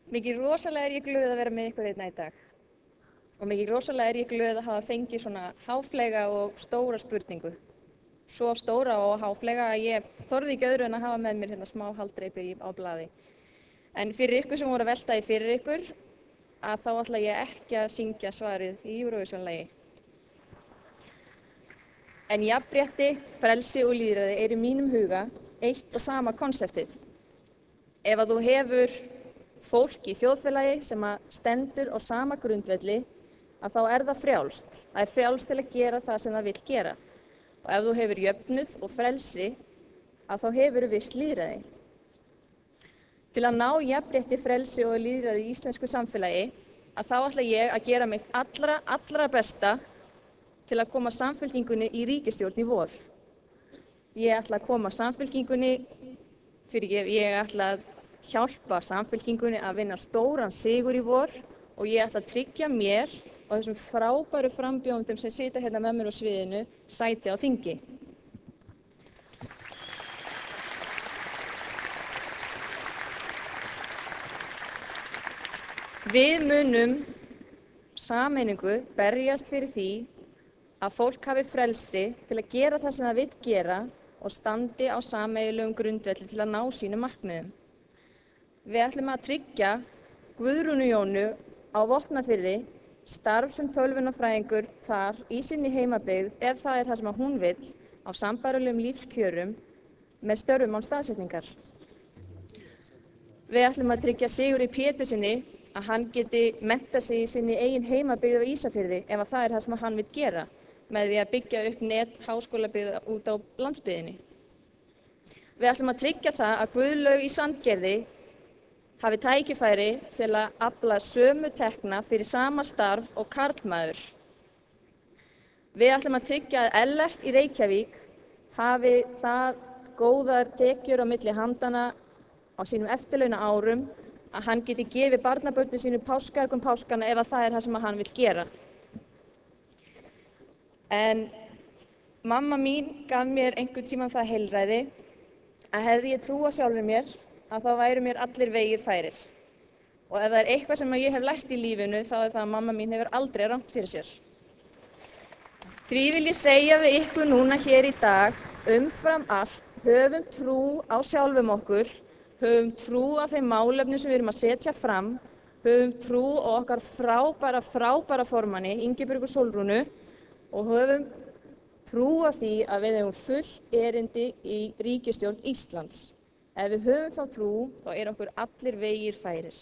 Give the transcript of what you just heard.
Mikið rosalega ég glöð að vera með ykkur hérna í dag. Og mikið rosalega ég glöð að hafa fengið svona háfleyga og stóra spurningu. Svo stóra og háfleyga að ég þorði ekki öðru en að hafa með mér hérna smá haldreipi á blaði. En fyrir ykkur sem voru að velta því fyrir ykkur, að þá ætla ég ekki að syngja svarið í Eurovision-lagi. En jafnrétti, frelsi og lýðræði í mínum huga eitt og sama konseptið. Ef að þú hefur fólk í þjóðfélagi sem stendur á sama grundvelli, að þá það frjálst. Það frjálst til að gera það sem það vill gera. Og ef þú hefur jöfnuð og frelsi, að þá hefur virt lýðræði. Til að ná jafnrétti, frelsi og lýðræði í íslensku samfélagi, að þá ætla ég að gera mitt allra besta til að koma Samfylkingunni í ríkisstjórn í vor. Ég ætla að koma Samfylkingunni, ég ætla að hjálpa Samfylkingunni að vinna stóran sigur í vor og ég ætla að tryggja mér og þessum frábæru frambjóðendum sem sita hérna með mér á sviðinu sæti á þingi. Við munum sameiningu berjast fyrir því að fólk hafi frelsi til að gera það sem það vill gera og standi á sameiginlegum grundvelli til að ná sínum markmiðum. Við ætlum að tryggja Guðrúnu Jónu á Vopnafirði starf sem tölvunarfræðingur þar í sinni heimabyggð ef það það sem hún vill á sambærilegum lífskjörum með störfum án staðsetningar. Við ætlum að tryggja Sigurði Péturssyni að hann geti menntað sig í sinni eigin heimabyggð á Ísafirði ef það það sem hann vill gera með því að byggja upp net háskólabyggða út á landsbyggðinni. Við ætlum að tryggja það að Guðlaug í Sandgerði hafi tækifæri til að afla sömu tekna fyrir sama starf og karlmaður. Við ætlum að tryggja að Ellert í Reykjavík hafi það góðar tekjur á milli handana á sínum eftirlauna árum að hann geti gefið barnabörnum sínu páskaegg páskana ef það það sem hann vill gera. En mamma mín gaf mér einhvern tímann það heilræði að hefði ég trú á sjálfri mér að þá væru mér allir vegir færir. Og ef það eitthvað sem ég hef lært í lífinu þá það að mamma mín hefur aldrei rangt fyrir sér. Því vil ég segja við ykkur núna hér í dag, umfram allt, höfum trú á sjálfum okkur, höfum trú á þeim málefnum sem við erum að setja fram, höfum trú á okkar frábæra formanni, Ingibjörgu Sólrúnu, og höfum trú á því að við höfum fullt erindi í ríkisstjórn Íslands. Ef við höfum þá trú, þá okkur allir vegir færir.